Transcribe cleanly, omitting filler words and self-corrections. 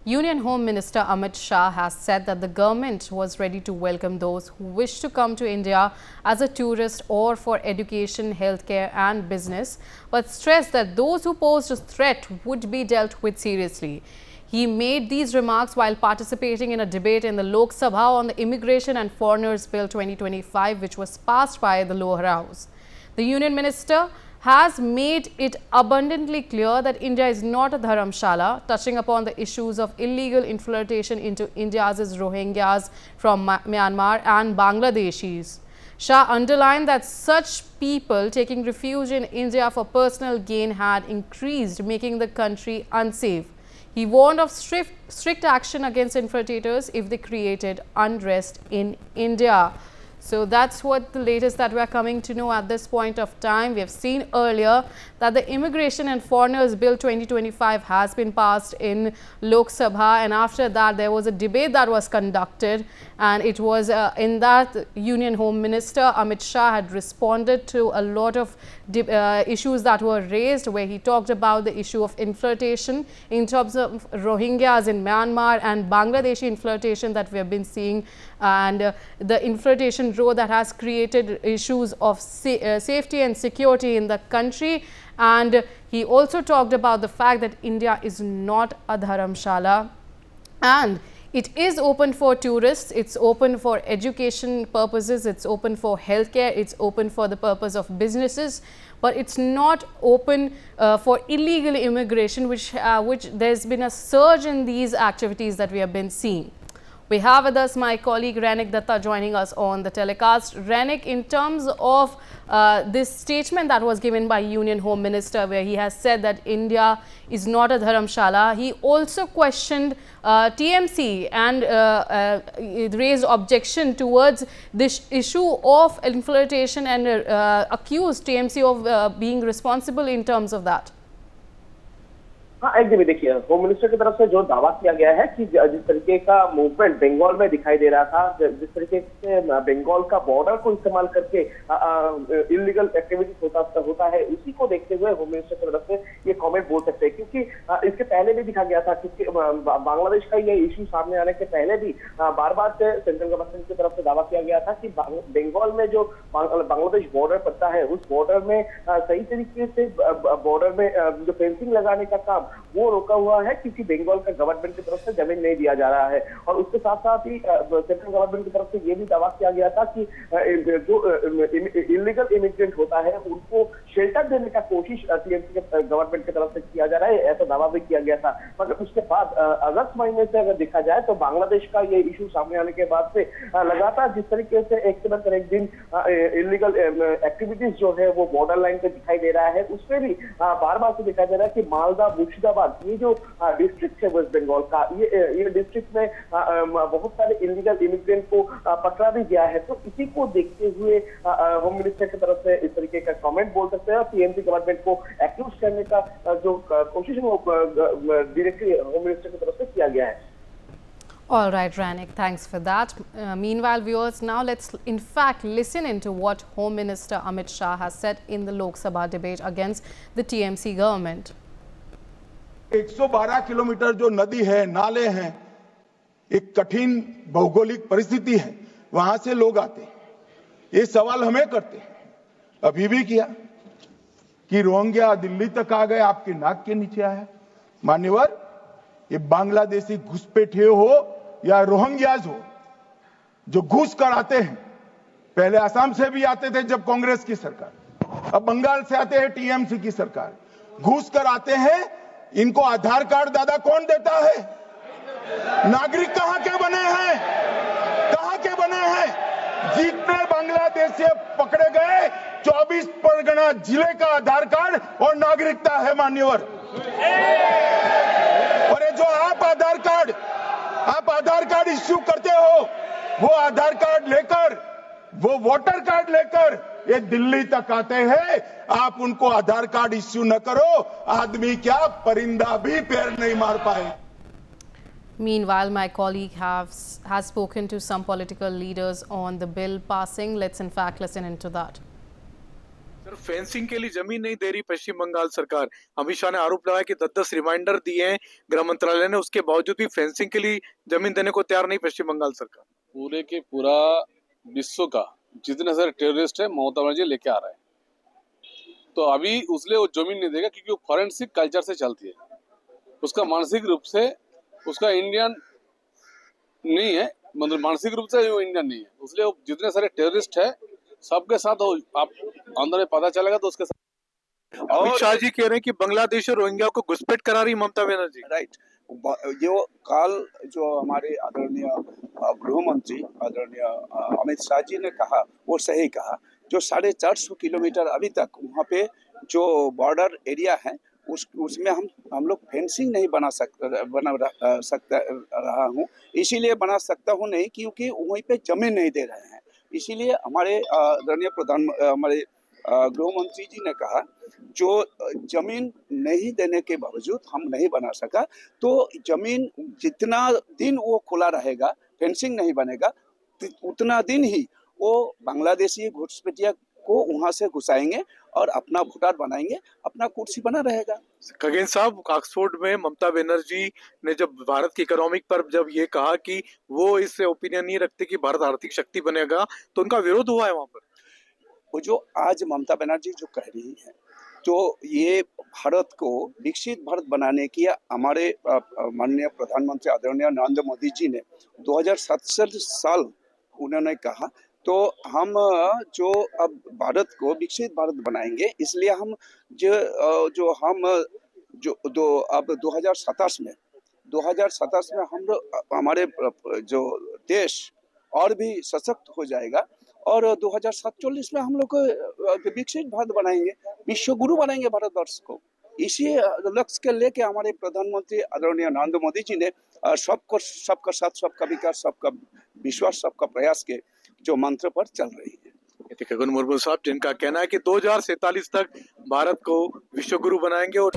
Union Home Minister Amit Shah has said that the government was ready to welcome those who wish to come to India as a tourist or for education, healthcare and business, but stressed that those who posed a threat would be dealt with seriously. He made these remarks while participating in a debate in the Lok Sabha on the Immigration and Foreigners Bill 2025, which was passed by the lower house. The Union Minister has made it abundantly clear that India is not a dharamshala, touching upon the issues of illegal infiltration into India's Rohingyas from Myanmar and Bangladeshis. Shah underlined that such people taking refuge in India for personal gain had increased, making the country unsafe. He warned of strict action against infiltrators if they created unrest in India. So that's what the latest that we are coming to know at this point of time. We have seen earlier that the Immigration and Foreigners Bill 2025 has been passed in Lok Sabha, and after that there was a debate that was conducted, and it was in that Union Home Minister Amit Shah had responded to a lot of issues that were raised, where he talked about the issue of infiltration in terms of Rohingyas in Myanmar and Bangladeshi infiltration that we have been seeing, and the infiltration row that has created issues of safety and security in the country. And he also talked about the fact that India is not a dharamshala and it is open for tourists, it's open for education purposes, it's open for healthcare, it's open for the purpose of businesses, but it's not open for illegal immigration, which there's been a surge in these activities that we have been seeing. We have with us my colleague Rainik Datta joining us on the telecast. Rainik, in terms of this statement that was given by Union Home Minister, where he has said that India is not a dharamshala, he also questioned TMC and raised objection towards this issue of infiltration and accused TMC of being responsible in terms of that. हाँ, एकदम देखिए, home minister की तरफ से जो दावा किया गया है कि जिस तरीके का मूवमेंट बंगाल में दिखाई दे रहा था, जिस तरीके से बंगाल का बॉर्डर को इस्तेमाल करके इलीगल एक्टिविटीज होता है, उसी को देखते हुए होम मिनिस्टर की तरफ से ये कमेंट बोल सकते हैं, क्योंकि इसके पहले भी दिखा गया था कि बांग्लादेश का ये इश्यू सामने आने के पहले भी बार बार से सेंट्रल गवर्नमेंट की तरफ से दावा किया गया था कि बंगाल में जो बांग्लादेश बॉर्डर पड़ता है, उस बॉर्डर में सही तरीके से बॉर्डर में जो फेंसिंग लगाने का काम वो रोका हुआ है, क्योंकि बंगाल का गवर्नमेंट की तरफ से जमीन नहीं दिया जा रहा है। और उसके साथ साथ ही सेंट्रल गवर्नमेंट की तरफ से ये भी दावा किया गया था कि जो इलीगल इमिग्रेंट होता है उनको शेल्टर देने का कोशिश टीएमसी के गवर्नमेंट की तरफ से किया जा रहा है, ऐसा दावा भी किया गया था। मगर उसके बाद अगस्त महीने से अगर देखा जाए तो बांग्लादेश का ये इशू सामने आने के बाद से लगातार जिस तरीके से एक के बाद एक दिन इलीगल एक्टिविटीज जो है वो बॉर्डर लाइन पे दिखाई दे रहा है, उसमें भी बार बार से दिखाई दे रहा है कि मालदा, मुर्शिदाबाद, ये जो डिस्ट्रिक्ट है वेस्ट बंगाल का, ये डिस्ट्रिक्ट में बहुत सारे इलीगल इमिग्रेंट को पकड़ा भी गया है। तो इसी को देखते हुए होम मिनिस्टर की तरफ से इस तरीके का कमेंट बोल सकते हैं और टीएमसी गवर्नमेंट को एक्यूज करने का जो कोशिश है वो डायरेक्टली होम मिनिस्टर की तरफ से किया गया है। All right, Rainik, thanks for that. Meanwhile, viewers, now let's in fact listen into what Home Minister Amit Shah has said in the Lok Sabha debate against the TMC government. 112 kilometre जो नदी है, नाले हैं, एक कठिन भौगोलिक परिस्थिति है, वहां से लोग आते हैं। ये सवाल हमें करते हैं, अभी भी किया कि रोहिंग्या दिल्ली तक आ गए, आपके नाक के नीचे आया। मान्यवर, ये बांग्लादेशी घुसपैठिए हो या रोहिंग्याज हो, जो घुस कर आते हैं, पहले असम से भी आते थे जब कांग्रेस की सरकार, अब बंगाल से आते हैं टीएमसी की सरकार, घुस कर आते हैं। इनको आधार कार्ड दादा कौन देता है? नागरिक कहां के बने हैं? कहां के बने हैं? जितने बांग्लादेश से पकड़े गए 24 परगना जिले का आधार कार्ड और नागरिकता है मान्यवर। और ये जो आप आधार कार्ड इश्यू करते हो, वो आधार कार्ड लेकर, वो वोटर कार्ड लेकर ये दिल्ली तक आते हैं, आप उनको आधार कार्ड इश्यू न करो, आदमी क्या परिंदा भी पैर नहीं मार पाए। Meanwhile, my colleague has spoken to some political leaders on the bill passing. Let's in fact listen into that. Sir, fencing के लिए जमीन नहीं दे रही पश्चिम बंगाल सरकार। अमित शाह ने आरोप लगाया कि 10-10 रिमाइंडर दिए हैं गृह मंत्रालय ने, उसके बावजूद भी फेंसिंग के लिए जमीन देने को तैयार नहीं पश्चिम बंगाल सरकार। पूरे के पूरा विश्व का जितने सारे टेररिस्ट है ममता बनर्जी लेके आ रहे हैं, तो अभी उसलिए वो जमीन नहीं देगा क्योंकि वो फॉरेंसिक कल्चर से चलती है। उसका मानसिक रूप से उसका इंडियन नहीं है, मतलब मानसिक रूप से वो इंडियन नहीं है, इसलिए वो जितने सारे टेररिस्ट है सबके साथ वो आप अंदर में पता चलेगा तो उसके साथ। अमित शाह जी कह रहे हैं कि बांग्लादेश और रोहिंग्या को घुसपैठ करा रही ममता बनर्जी। राइट, जो कल जो हमारे आदरणीय गृह मंत्री आदरणीय अमित शाह जी ने कहा वो सही कहा। जो 450 किलोमीटर अभी तक वहाँ पे जो बॉर्डर एरिया है उसमें हम लोग फेंसिंग नहीं बना सकता रहा हूँ, इसीलिए बना सकता हूँ नहीं क्योंकि वहीं पे जमीन नहीं दे रहे हैं। इसीलिए हमारे आदरणीय हमारे गृह मंत्री जी ने कहा जो जमीन नहीं देने के बावजूद हम नहीं बना सका, तो जमीन जितना दिन वो खुला रहेगा, फेंसिंग नहीं बनेगा, उतना दिन ही वो बांग्लादेशी घुसपैठिया को वहां से घुसाएंगे और अपना वोटर बनाएंगे, अपना कुर्सी बना रहेगा। खगेन साहब, ऑक्सफोर्ड में ममता बनर्जी ने जब भारत की इकोनॉमिक पर जब ये कहा कि वो इससे ओपिनियन नहीं रखते कि भारत आर्थिक शक्ति बनेगा, तो उनका विरोध हुआ है वहां पर। वो जो आज ममता बनर्जी जो कह रही है, तो ये भारत को विकसित भारत बनाने की हमारे माननीय प्रधानमंत्री आदरणीय नरेंद्र मोदी जी ने 2067 साल उन्होंने कहा, तो हम जो अब भारत को विकसित भारत बनाएंगे, इसलिए हम जो हम अब 2027 में हम हमारे जो देश और भी सशक्त हो जाएगा और 2047 में हम लोग विकसित भारत बनाएंगे, विश्व गुरु बनाएंगे भारतवर्ष को। इसी लक्ष्य के लेके हमारे प्रधानमंत्री आदरणीय नरेंद्र मोदी जी ने सबका साथ, सबका विकास, सबका विश्वास, सबका प्रयास के जो मंत्र पर चल रही है। खगन मुर्मू साहब, जिनका कहना है कि 2047 तक भारत को विश्व गुरु बनाएंगे और